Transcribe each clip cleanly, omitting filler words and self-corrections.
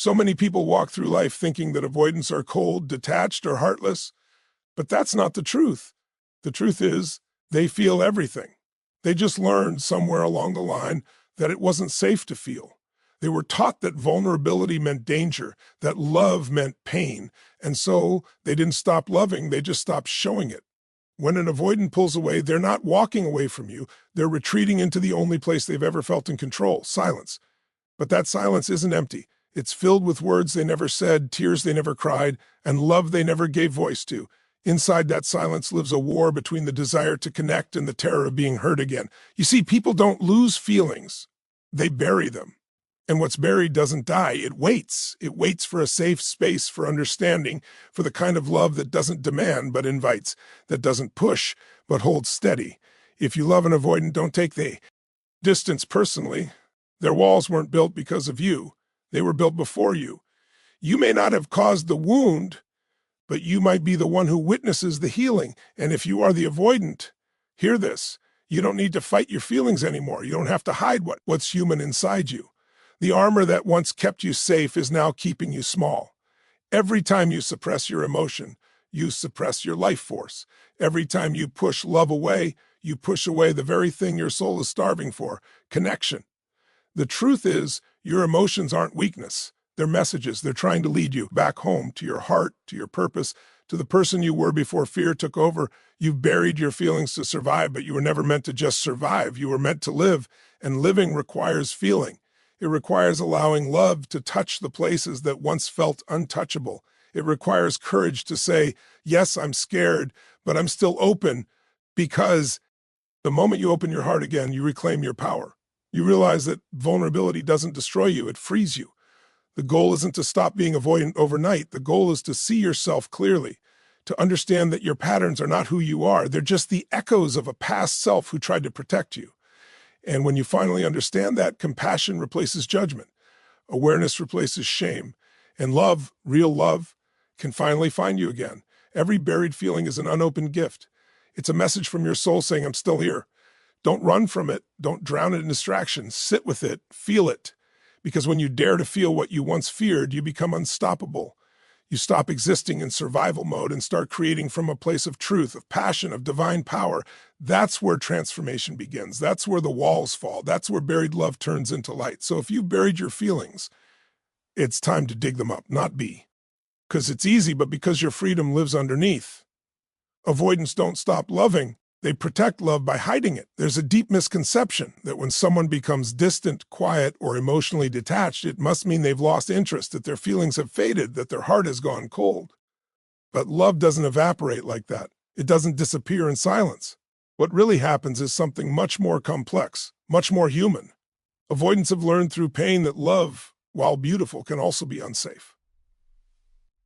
So many people walk through life thinking that avoidants are cold, detached, or heartless, but that's not the truth. The truth is, they feel everything. They just learned somewhere along the line that it wasn't safe to feel. They were taught that vulnerability meant danger, that love meant pain, and so they didn't stop loving, they just stopped showing it. When an avoidant pulls away, they're not walking away from you, they're retreating into the only place they've ever felt in control, silence. But that silence isn't empty. It's filled with words they never said, tears they never cried, and love they never gave voice to. Inside that silence lives a war between the desire to connect and the terror of being hurt again. You see, people don't lose feelings. They bury them. And what's buried doesn't die. It waits. It waits for a safe space for understanding, for the kind of love that doesn't demand but invites, that doesn't push but holds steady. If you love an avoidant, don't take the distance personally. Their walls weren't built because of you. They were built before you. You may not have caused the wound, but you might be the one who witnesses the healing. And if you are the avoidant, hear this. You don't need to fight your feelings anymore. You don't have to hide what's human inside you. The armor that once kept you safe is now keeping you small. Every time you suppress your emotion, you suppress your life force. Every time you push love away, you push away the very thing your soul is starving for, connection. The truth is, your emotions aren't weakness. They're messages. They're trying to lead you back home, to your heart, to your purpose, to the person you were before fear took over. You've buried your feelings to survive, but you were never meant to just survive. You were meant to live, and living requires feeling. It requires allowing love to touch the places that once felt untouchable. It requires courage to say, yes, I'm scared, but I'm still open, because the moment you open your heart again, you reclaim your power. You realize that vulnerability doesn't destroy you, it frees you. The goal isn't to stop being avoidant overnight. The goal is to see yourself clearly, to understand that your patterns are not who you are. They're just the echoes of a past self who tried to protect you. And when you finally understand that, compassion replaces judgment, awareness replaces shame, and love, real love, can finally find you again. Every buried feeling is an unopened gift. It's a message from your soul saying, I'm still here. Don't run from it. Don't drown it in distractions. Sit with it. Feel it. Because when you dare to feel what you once feared, you become unstoppable. You stop existing in survival mode and start creating from a place of truth, of passion, of divine power. That's where transformation begins. That's where the walls fall. That's where buried love turns into light. So if you've buried your feelings, it's time to dig them up, not be. Because it's easy, but because your freedom lives underneath. Avoidants don't stop loving. They protect love by hiding it. There's a deep misconception that when someone becomes distant, quiet, or emotionally detached, it must mean they've lost interest, that their feelings have faded, that their heart has gone cold. But love doesn't evaporate like that. It doesn't disappear in silence. What really happens is something much more complex, much more human. Avoidants have learned through pain that love, while beautiful, can also be unsafe.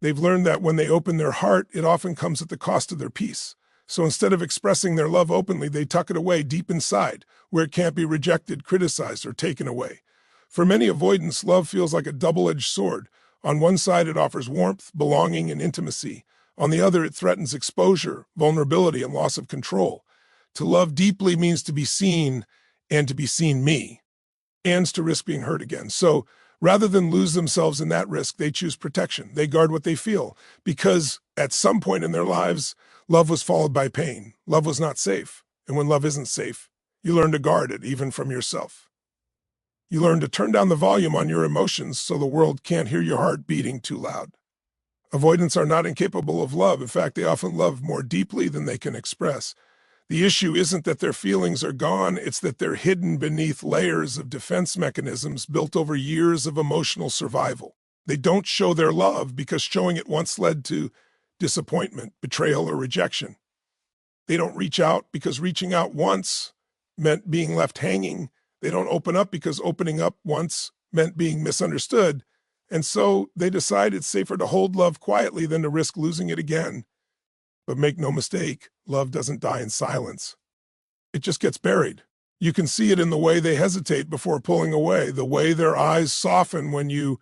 They've learned that when they open their heart, it often comes at the cost of their peace. So instead of expressing their love openly, they tuck it away deep inside, where it can't be rejected, criticized, or taken away. For many avoidants, love feels like a double-edged sword. On one side, it offers warmth, belonging, and intimacy. On the other, it threatens exposure, vulnerability, and loss of control. To love deeply means to be seen, and to be seen me, and to risk being hurt again. So rather than lose themselves in that risk, they choose protection. They guard what they feel, because at some point in their lives, love was followed by pain. Love was not safe. And when love isn't safe, you learn to guard it, even from yourself. You learn to turn down the volume on your emotions so the world can't hear your heart beating too loud. Avoidants are not incapable of love. In fact, they often love more deeply than they can express. The issue isn't that their feelings are gone, it's that they're hidden beneath layers of defense mechanisms built over years of emotional survival. They don't show their love because showing it once led to disappointment, betrayal, or rejection. They don't reach out because reaching out once meant being left hanging. They don't open up because opening up once meant being misunderstood. And so they decide it's safer to hold love quietly than to risk losing it again. But make no mistake, love doesn't die in silence. It just gets buried. You can see it in the way they hesitate before pulling away, the way their eyes soften when you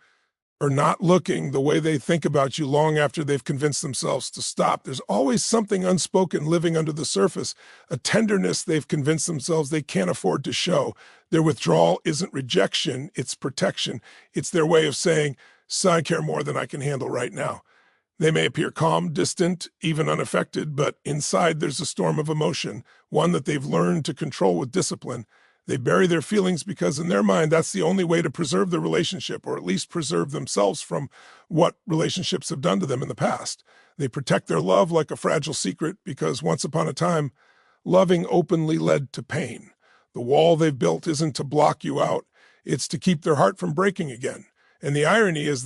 are not looking, the way they think about you long after they've convinced themselves to stop. There's always something unspoken living under the surface, a tenderness they've convinced themselves they can't afford to show. Their withdrawal isn't rejection, it's protection. It's their way of saying, So I care more than I can handle right now. They may appear calm, distant, even unaffected, but inside there's a storm of emotion, one that they've learned to control with discipline. They bury their feelings because in their mind, that's the only way to preserve the relationship, or at least preserve themselves from what relationships have done to them in the past. They protect their love like a fragile secret because once upon a time, loving openly led to pain. The wall they've built isn't to block you out, it's to keep their heart from breaking again. And the irony is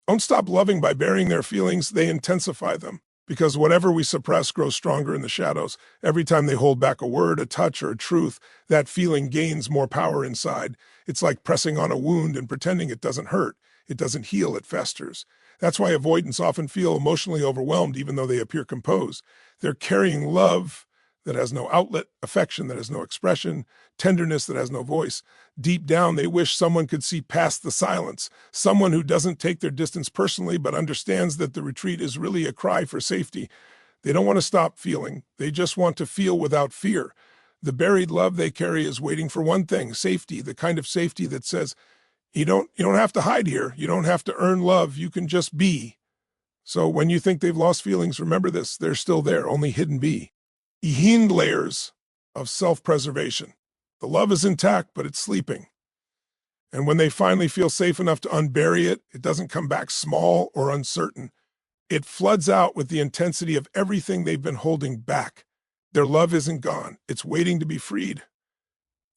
don't stop loving by burying their feelings, they intensify them. Because whatever we suppress grows stronger in the shadows. Every time they hold back a word, a touch, or a truth, that feeling gains more power inside. It's like pressing on a wound and pretending it doesn't hurt. It doesn't heal, it festers. That's why avoidants often feel emotionally overwhelmed even though they appear composed. They're carrying love that has no outlet, affection that has no expression, tenderness that has no voice. Deep down, they wish someone could see past the silence, someone who doesn't take their distance personally but understands that the retreat is really a cry for safety. They don't want to stop feeling. They just want to feel without fear. The buried love they carry is waiting for one thing, safety, the kind of safety that says, you don't have to hide here. You don't have to earn love. You can just be. So when you think they've lost feelings, remember this, they're still there, only hidden be. Hidden layers of self-preservation. The love is intact, but it's sleeping. And when they finally feel safe enough to unbury it, it doesn't come back small or uncertain. It floods out with the intensity of everything they've been holding back. Their love isn't gone. It's waiting to be freed.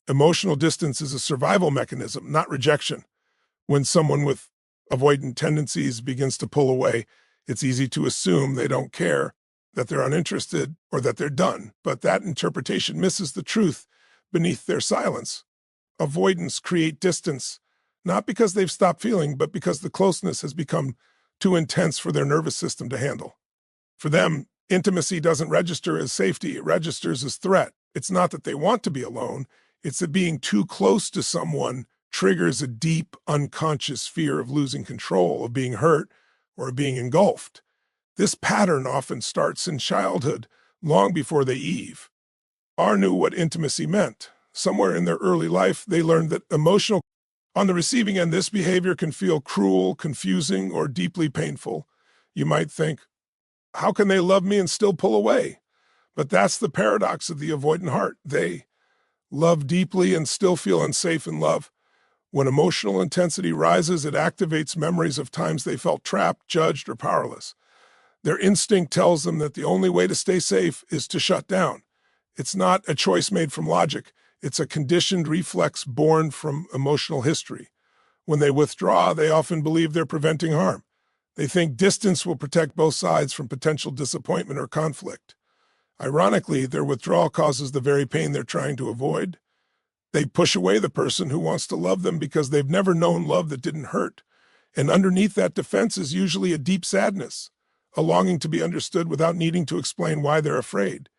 Emotional distance is a survival mechanism, not rejection. When someone with avoidant tendencies begins to pull away, it's easy to assume they don't care, that they're uninterested, or that they're done. But that interpretation misses the truth beneath their silence. Avoidants create distance, not because they've stopped feeling, but because the closeness has become too intense for their nervous system to handle. For them, intimacy doesn't register as safety, it registers as threat. It's not that they want to be alone, it's that being too close to someone triggers a deep, unconscious fear of losing control, of being hurt, or of being engulfed. This pattern often starts in childhood, long before they Eve. Knew what intimacy meant. Somewhere in their early life, they learned that on the receiving end, this behavior can feel cruel, confusing, or deeply painful. You might think, how can they love me and still pull away? But that's the paradox of the avoidant heart. They love deeply and still feel unsafe in love. When emotional intensity rises, it activates memories of times they felt trapped, judged, or powerless. Their instinct tells them that the only way to stay safe is to shut down. It's not a choice made from logic. It's a conditioned reflex born from emotional history. When they withdraw, they often believe they're preventing harm. They think distance will protect both sides from potential disappointment or conflict. Ironically, their withdrawal causes the very pain they're trying to avoid. They push away the person who wants to love them because they've never known love that didn't hurt. And underneath that defense is usually a deep sadness, a longing to be understood without needing to explain why they're afraid.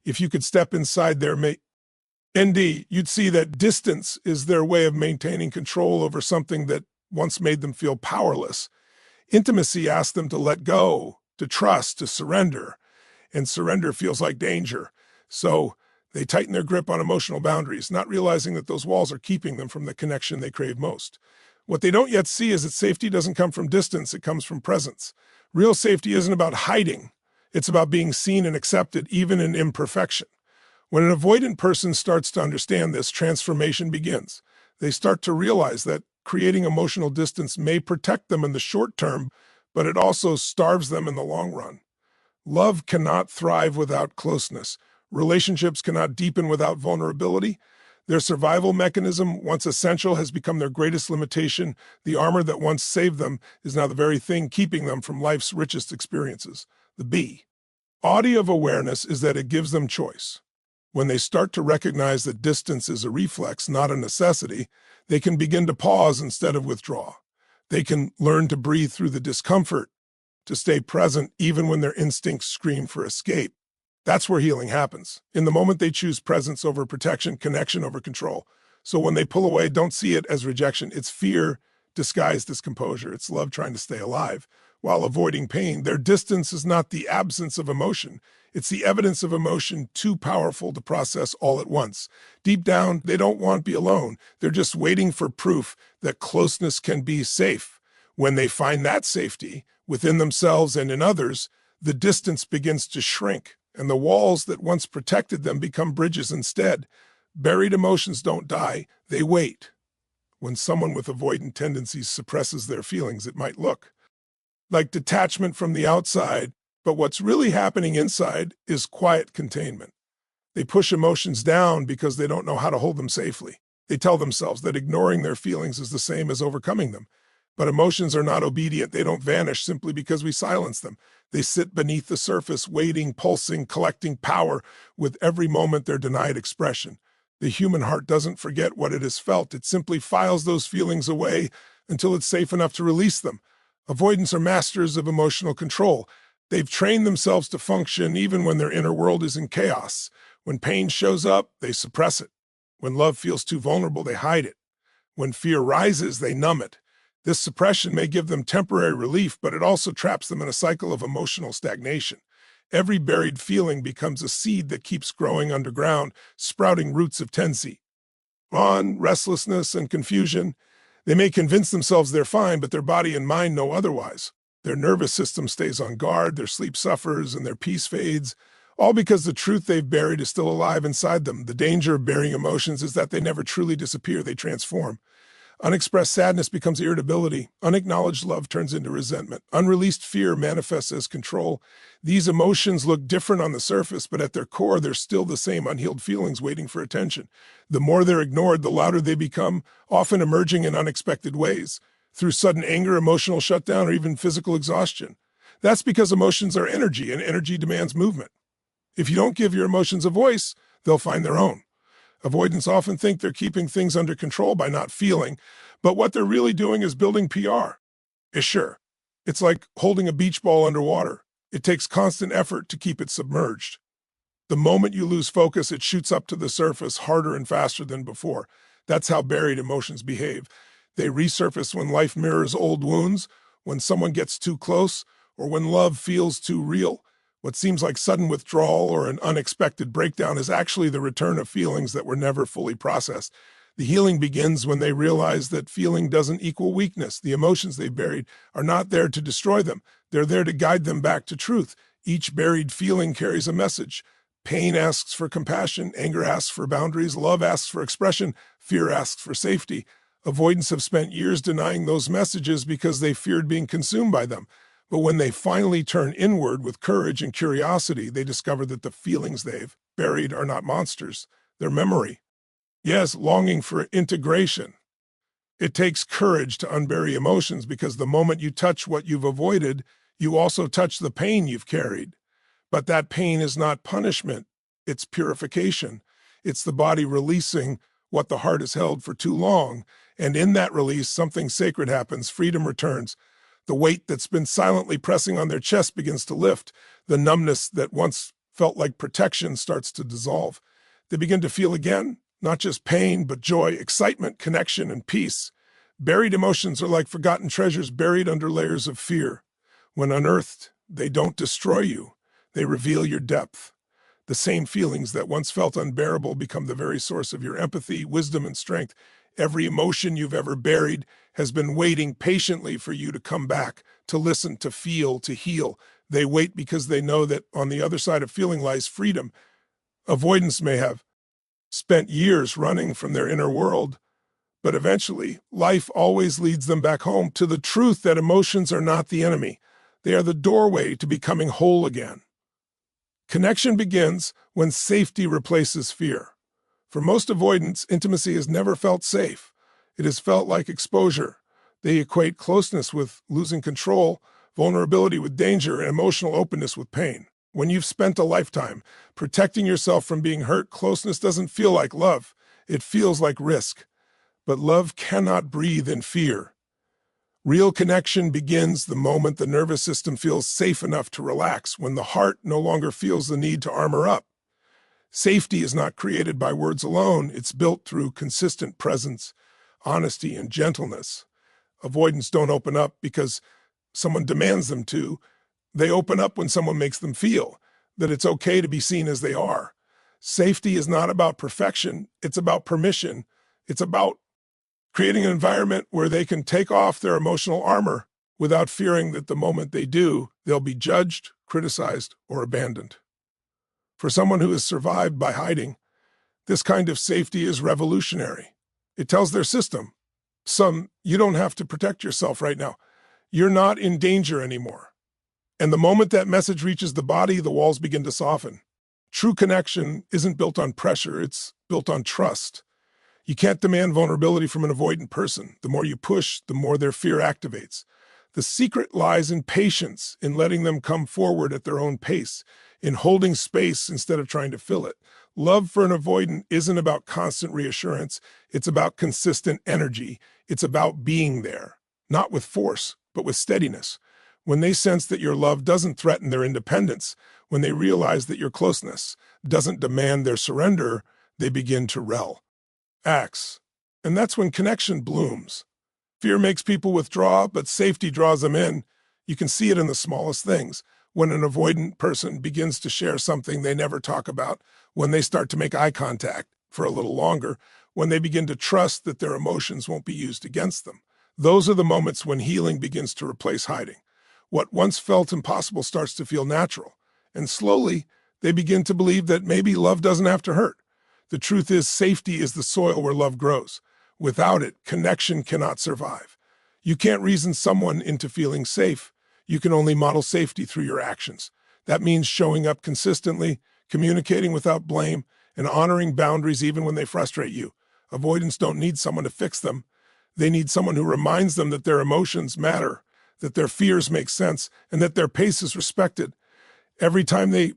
If you could step inside their you'd see that distance is their way of maintaining control over something that once made them feel powerless. Intimacy asks them to let go, to trust, to surrender. And surrender feels like danger. So they tighten their grip on emotional boundaries, not realizing that those walls are keeping them from the connection they crave most. What they don't yet see is that safety doesn't come from distance, it comes from presence. Real safety isn't about hiding. It's about being seen and accepted, even in imperfection. When an avoidant person starts to understand this, transformation begins. They start to realize that creating emotional distance may protect them in the short term, but it also starves them in the long run. Love cannot thrive without closeness. Relationships cannot deepen without vulnerability. Their survival mechanism, once essential, has become their greatest limitation. The armor that once saved them is now the very thing keeping them from life's richest experiences. The beauty of awareness is that it gives them choice. When they start to recognize that distance is a reflex, not a necessity, they can begin to pause instead of withdraw. They can learn to breathe through the discomfort, to stay present even when their instincts scream for escape. That's where healing happens. In the moment they choose presence over protection, connection over control. So when they pull away, don't see it as rejection. It's fear disguised as composure. It's love trying to stay alive. While avoiding pain, their distance is not the absence of emotion. It's the evidence of emotion too powerful to process all at once. Deep down, they don't want to be alone. They're just waiting for proof that closeness can be safe. When they find that safety within themselves and in others, the distance begins to shrink, and the walls that once protected them become bridges instead. Buried emotions don't die, they wait. When someone with avoidant tendencies suppresses their feelings, it might look like detachment from the outside, but what's really happening inside is quiet containment. They push emotions down because they don't know how to hold them safely. They tell themselves that ignoring their feelings is the same as overcoming them. But emotions are not obedient. They don't vanish simply because we silence them. They sit beneath the surface, waiting, pulsing, collecting power with every moment they're denied expression. The human heart doesn't forget what it has felt. It simply files those feelings away until it's safe enough to release them. Avoidants are masters of emotional control. They've trained themselves to function even when their inner world is in chaos. When pain shows up, they suppress it. When love feels too vulnerable, they hide it. When fear rises, they numb it. This suppression may give them temporary relief, but it also traps them in a cycle of emotional stagnation. Every buried feeling becomes a seed that keeps growing underground, sprouting roots of tension, restlessness, and confusion. They may convince themselves they're fine, but their body and mind know otherwise. Their nervous system stays on guard, their sleep suffers, and their peace fades, all because the truth they've buried is still alive inside them. The danger of burying emotions is that they never truly disappear, they transform. Unexpressed sadness becomes irritability. Unacknowledged love turns into resentment. Unreleased fear manifests as control. These emotions look different on the surface, but at their core, they're still the same unhealed feelings waiting for attention. The more they're ignored, the louder they become, often emerging in unexpected ways, through sudden anger, emotional shutdown, or even physical exhaustion. That's because emotions are energy, and energy demands movement. If you don't give your emotions a voice, they'll find their own. Avoidants often think they're keeping things under control by not feeling, but what they're really doing is building PR. Sure, it's like holding a beach ball underwater. It takes constant effort to keep it submerged. The moment you lose focus, it shoots up to the surface harder and faster than before. That's how buried emotions behave. They resurface when life mirrors old wounds, when someone gets too close, or when love feels too real. What seems like sudden withdrawal or an unexpected breakdown is actually the return of feelings that were never fully processed. The healing begins when they realize that feeling doesn't equal weakness. The emotions they've buried are not there to destroy them. They're there to guide them back to truth. Each buried feeling carries a message. Pain asks for compassion, anger asks for boundaries, love asks for expression, fear asks for safety. Avoidants have spent years denying those messages because they feared being consumed by them. But when they finally turn inward with courage and curiosity, they discover that the feelings they've buried are not monsters. They're memory. Yes, longing for integration. It takes courage to unbury emotions because the moment you touch what you've avoided, you also touch the pain you've carried. But that pain is not punishment. It's purification. It's the body releasing what the heart has held for too long. And in that release, something sacred happens. Freedom returns. The weight that's been silently pressing on their chest begins to lift. The numbness that once felt like protection starts to dissolve. They begin to feel again, not just pain, but joy, excitement, connection, and peace. Buried emotions are like forgotten treasures buried under layers of fear. When unearthed, they don't destroy you. They reveal your depth. The same feelings that once felt unbearable become the very source of your empathy, wisdom, and strength. Every emotion you've ever buried has been waiting patiently for you to come back, to listen, to feel, to heal. They wait because they know that on the other side of feeling lies freedom. Avoidants may have spent years running from their inner world, but eventually, life always leads them back home to the truth that emotions are not the enemy. They are the doorway to becoming whole again. Connection begins when safety replaces fear. For most avoidants, intimacy has never felt safe. It has felt like exposure. They equate closeness with losing control, vulnerability with danger, and emotional openness with pain. When you've spent a lifetime protecting yourself from being hurt, closeness doesn't feel like love. It feels like risk. But love cannot breathe in fear. Real connection begins the moment the nervous system feels safe enough to relax, when the heart no longer feels the need to armor up. Safety is not created by words alone. It's built through consistent presence, honesty, and gentleness. Avoidants don't open up because someone demands them to. They open up when someone makes them feel that it's okay to be seen as they are. Safety is not about perfection. It's about permission. It's about creating an environment where they can take off their emotional armor without fearing that the moment they do, they'll be judged, criticized, or abandoned. For someone who has survived by hiding, this kind of safety is revolutionary. It tells their system, you don't have to protect yourself right now. You're not in danger anymore. And the moment that message reaches the body, the walls begin to soften. True connection isn't built on pressure, it's built on trust. You can't demand vulnerability from an avoidant person. The more you push, the more their fear activates. The secret lies in patience, in letting them come forward at their own pace, in holding space instead of trying to fill it. Love for an avoidant isn't about constant reassurance. It's about consistent energy. It's about being there, not with force, but with steadiness. When they sense that your love doesn't threaten their independence, when they realize that your closeness doesn't demand their surrender, they begin to relax. And that's when connection blooms. Fear makes people withdraw, but safety draws them in. You can see it in the smallest things. When an avoidant person begins to share something they never talk about, when they start to make eye contact for a little longer, when they begin to trust that their emotions won't be used against them. Those are the moments when healing begins to replace hiding. What once felt impossible starts to feel natural, and slowly they begin to believe that maybe love doesn't have to hurt. The truth is, safety is the soil where love grows. Without it, connection cannot survive. You can't reason someone into feeling safe. You can only model safety through your actions. That means showing up consistently, communicating without blame, and honoring boundaries even when they frustrate you. Avoidants don't need someone to fix them. They need someone who reminds them that their emotions matter, that their fears make sense, and that their pace is respected. Every time they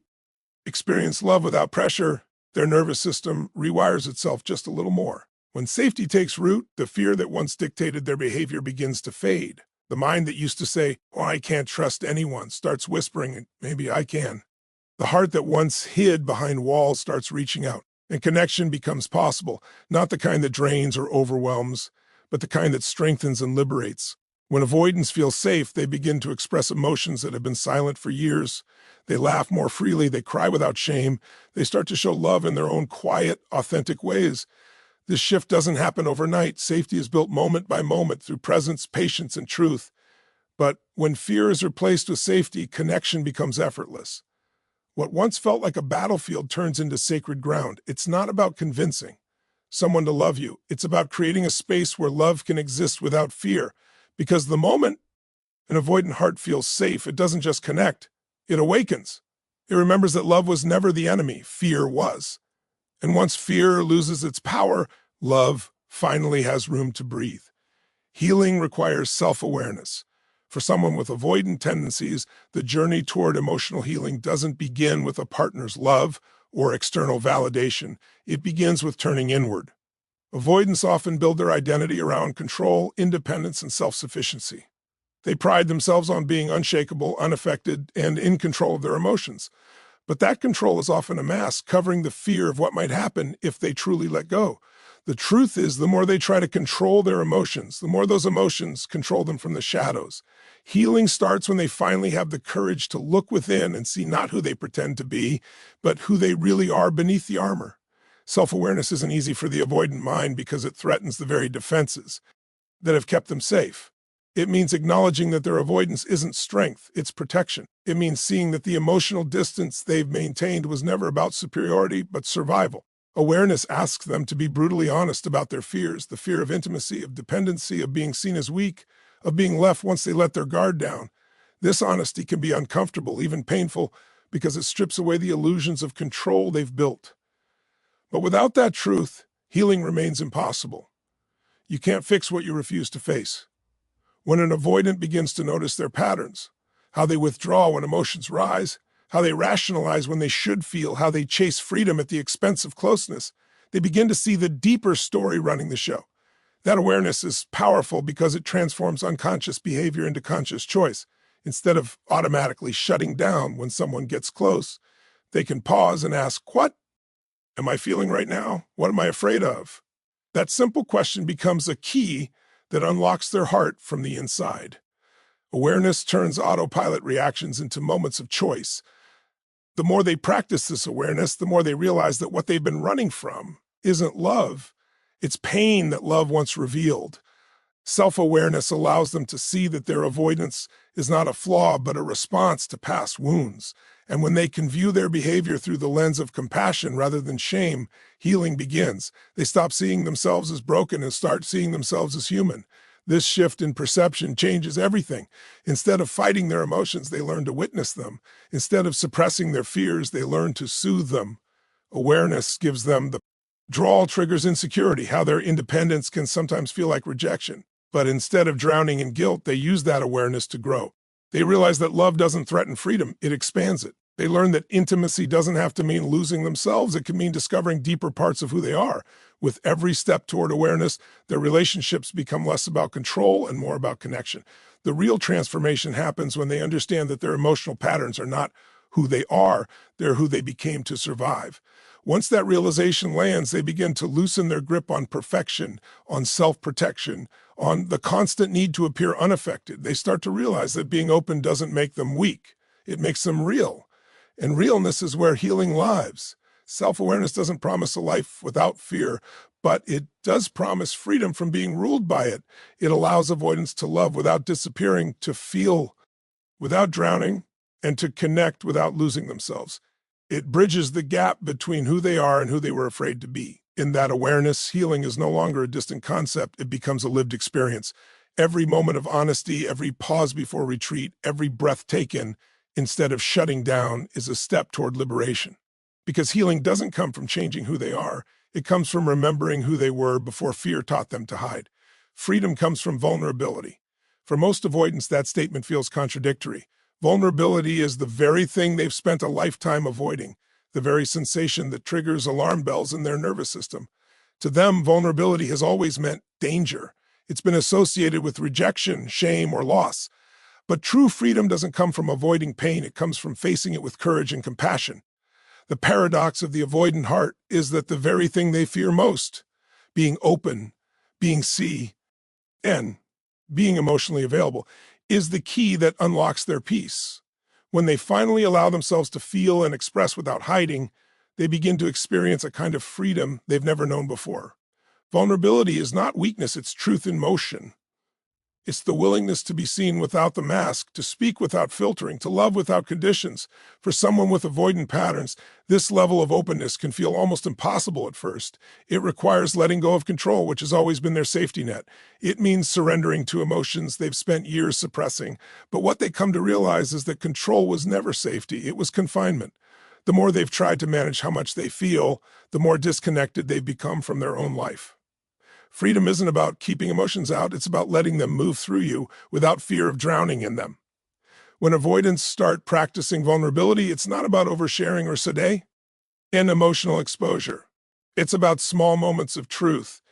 experience love without pressure, their nervous system rewires itself just a little more. When safety takes root, the fear that once dictated their behavior begins to fade. The mind that used to say, "Oh, I can't trust anyone," starts whispering, "Maybe I can." The heart that once hid behind walls starts reaching out, and connection becomes possible, not the kind that drains or overwhelms, but the kind that strengthens and liberates. When avoidants feel safe, they begin to express emotions that have been silent for years. They laugh more freely, they cry without shame, they start to show love in their own quiet, authentic ways. This shift doesn't happen overnight. Safety is built moment by moment through presence, patience, and truth. But when fear is replaced with safety, connection becomes effortless. What once felt like a battlefield turns into sacred ground. It's not about convincing someone to love you. It's about creating a space where love can exist without fear. Because the moment an avoidant heart feels safe, it doesn't just connect, it awakens. It remembers that love was never the enemy, fear was. And once fear loses its power, love finally has room to breathe. Healing requires self-awareness. For someone with avoidant tendencies, the journey toward emotional healing doesn't begin with a partner's love or external validation. It begins with turning inward. Avoidants often build their identity around control, independence, and self-sufficiency. They pride themselves on being unshakable, unaffected, and in control of their emotions. But that control is often a mask covering the fear of what might happen if they truly let go. The truth is, the more they try to control their emotions, the more those emotions control them from the shadows. Healing starts when they finally have the courage to look within and see not who they pretend to be, but who they really are beneath the armor. Self-awareness isn't easy for the avoidant mind because it threatens the very defenses that have kept them safe. It means acknowledging that their avoidance isn't strength, it's protection. It means seeing that the emotional distance they've maintained was never about superiority, but survival. Awareness asks them to be brutally honest about their fears, the fear of intimacy, of dependency, of being seen as weak, of being left once they let their guard down. This honesty can be uncomfortable, even painful, because it strips away the illusions of control they've built. But without that truth, healing remains impossible. You can't fix what you refuse to face. When an avoidant begins to notice their patterns, how they withdraw when emotions rise, how they rationalize when they should feel, how they chase freedom at the expense of closeness, they begin to see the deeper story running the show. That awareness is powerful because it transforms unconscious behavior into conscious choice. Instead of automatically shutting down when someone gets close, they can pause and ask, "What am I feeling right now? What am I afraid of?" That simple question becomes a key that unlocks their heart from the inside. Awareness turns autopilot reactions into moments of choice. The more they practice this awareness, the more they realize that what they've been running from isn't love. It's pain that love once revealed. Self-awareness allows them to see that their avoidance is not a flaw, but a response to past wounds. And when they can view their behavior through the lens of compassion rather than shame, healing begins. They stop seeing themselves as broken and start seeing themselves as human. This shift in perception changes everything. Instead of fighting their emotions, they learn to witness them. Instead of suppressing their fears, they learn to soothe them. Awareness gives them the drawl triggers insecurity, how their independence can sometimes feel like rejection. But instead of drowning in guilt, they use that awareness to grow. They realize that love doesn't threaten freedom, it expands it. They learn that intimacy doesn't have to mean losing themselves, it can mean discovering deeper parts of who they are. With every step toward awareness, their relationships become less about control and more about connection. The real transformation happens when they understand that their emotional patterns are not who they are, they're who they became to survive. Once that realization lands, they begin to loosen their grip on perfection, on self-protection, on the constant need to appear unaffected. They start to realize that being open doesn't make them weak. It makes them real. And realness is where healing lives. Self-awareness doesn't promise a life without fear, but it does promise freedom from being ruled by it. It allows avoidance to love without disappearing, to feel without drowning, and to connect without losing themselves. It bridges the gap between who they are and who they were afraid to be. In that awareness, healing is no longer a distant concept, it becomes a lived experience. Every moment of honesty, every pause before retreat, every breath taken, instead of shutting down, is a step toward liberation. Because healing doesn't come from changing who they are, it comes from remembering who they were before fear taught them to hide. Freedom comes from vulnerability. For most avoidants, that statement feels contradictory. Vulnerability is the very thing they've spent a lifetime avoiding, the very sensation that triggers alarm bells in their nervous system. To them, vulnerability has always meant danger. It's been associated with rejection, shame, or loss. But true freedom doesn't come from avoiding pain, it comes from facing it with courage and compassion. The paradox of the avoidant heart is that the very thing they fear most, being open, being seen, and being emotionally available, is the key that unlocks their peace. When they finally allow themselves to feel and express without hiding, they begin to experience a kind of freedom they've never known before. Vulnerability is not weakness, it's truth in motion. It's the willingness to be seen without the mask, to speak without filtering, to love without conditions. For someone with avoidant patterns, this level of openness can feel almost impossible at first. It requires letting go of control, which has always been their safety net. It means surrendering to emotions they've spent years suppressing. But what they come to realize is that control was never safety, it was confinement. The more they've tried to manage how much they feel, the more disconnected they've become from their own life. Freedom isn't about keeping emotions out, it's about letting them move through you without fear of drowning in them. When avoidants start practicing vulnerability, it's not about oversharing or sedate and emotional exposure. It's about small moments of truth.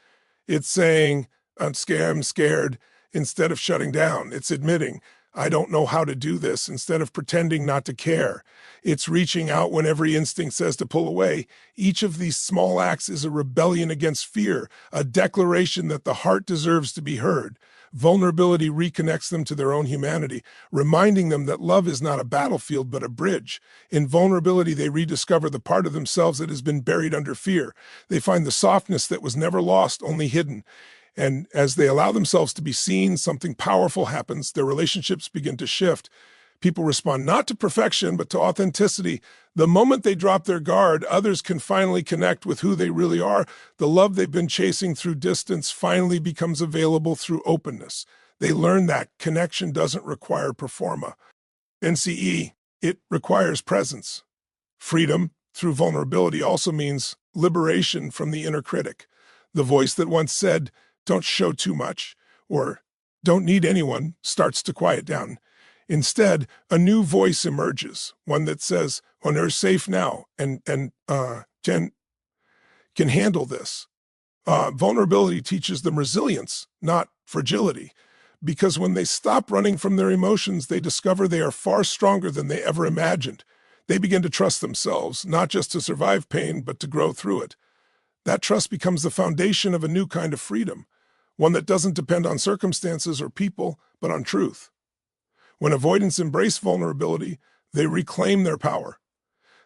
It's saying, I'm scared, instead of shutting down. It's admitting, I don't know how to do this, instead of pretending not to care. It's reaching out when every instinct says to pull away. Each of these small acts is a rebellion against fear, a declaration that the heart deserves to be heard. Vulnerability reconnects them to their own humanity, reminding them that love is not a battlefield but a bridge. In vulnerability, they rediscover the part of themselves that has been buried under fear. They find the softness that was never lost, only hidden. And as they allow themselves to be seen, something powerful happens. Their relationships begin to shift. People respond not to perfection, but to authenticity. The moment they drop their guard, others can finally connect with who they really are. The love they've been chasing through distance finally becomes available through openness. They learn that connection doesn't require performa. NCE, it requires presence. Freedom through vulnerability also means liberation from the inner critic. The voice that once said, don't show too much, or don't need anyone, starts to quiet down. Instead, a new voice emerges, one that says, well, they're safe now, and can handle this. Vulnerability teaches them resilience, not fragility, because when they stop running from their emotions, they discover they are far stronger than they ever imagined. They begin to trust themselves, not just to survive pain, but to grow through it. That trust becomes the foundation of a new kind of freedom, one that doesn't depend on circumstances or people, but on truth. When avoidants embrace vulnerability, they reclaim their power.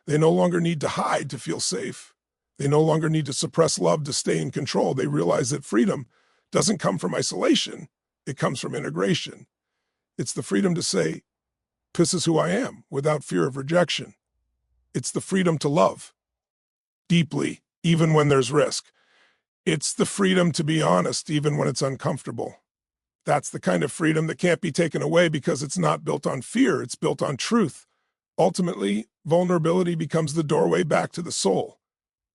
They no longer need to hide to feel safe. They no longer need to suppress love to stay in control. They realize that freedom doesn't come from isolation. It comes from integration. It's the freedom to say, "This is who I am," without fear of rejection. It's the freedom to love deeply, even when there's risk. It's the freedom to be honest, even when it's uncomfortable. That's the kind of freedom that can't be taken away because it's not built on fear, it's built on truth. Ultimately, vulnerability becomes the doorway back to the soul.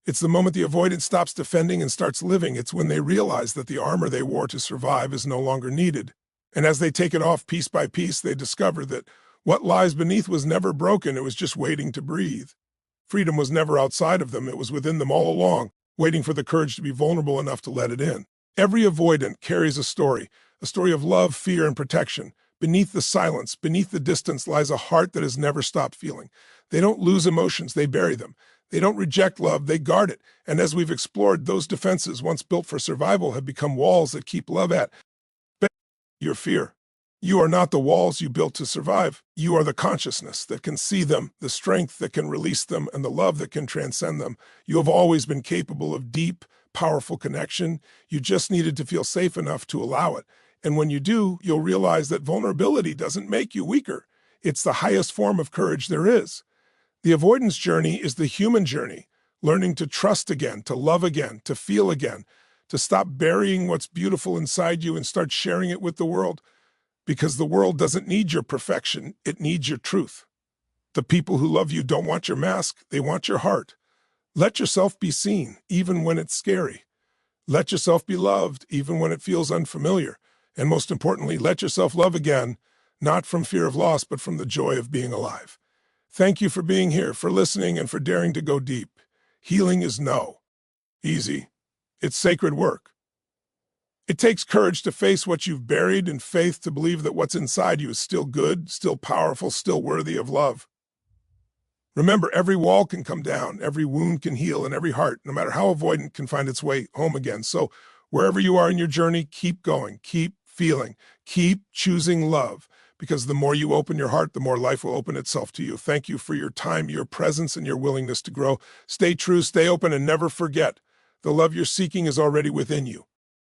It's the moment the avoidant stops defending and starts living. It's when they realize that the armor they wore to survive is no longer needed. And as they take it off piece by piece, they discover that what lies beneath was never broken, it was just waiting to breathe. Freedom was never outside of them, it was within them all along, waiting for the courage to be vulnerable enough to let it in. Every avoidant carries a story of love, fear, and protection. Beneath the silence, beneath the distance, lies a heart that has never stopped feeling. They don't lose emotions, they bury them. They don't reject love, they guard it. And as we've explored, those defenses, once built for survival, have become walls that keep love at bay. Your fear. You are not the walls you built to survive. You are the consciousness that can see them, the strength that can release them, and the love that can transcend them. You have always been capable of deep, powerful connection. You just needed to feel safe enough to allow it. And when you do, you'll realize that vulnerability doesn't make you weaker. It's the highest form of courage there is. The avoidance journey is the human journey, learning to trust again, to love again, to feel again, to stop burying what's beautiful inside you and start sharing it with the world. Because the world doesn't need your perfection, it needs your truth. The people who love you don't want your mask, they want your heart. Let yourself be seen, even when it's scary. Let yourself be loved, even when it feels unfamiliar. And most importantly, let yourself love again, not from fear of loss, but from the joy of being alive. Thank you for being here, for listening, and for daring to go deep. Healing is easy. It's sacred work. It takes courage to face what you've buried and faith to believe that what's inside you is still good, still powerful, still worthy of love. Remember, every wall can come down, every wound can heal, and every heart, no matter how avoidant, can find its way home again. So wherever you are in your journey, keep going, keep feeling, keep choosing love, because the more you open your heart, the more life will open itself to you. Thank you for your time, your presence, and your willingness to grow. Stay true, stay open, and never forget, the love you're seeking is already within you.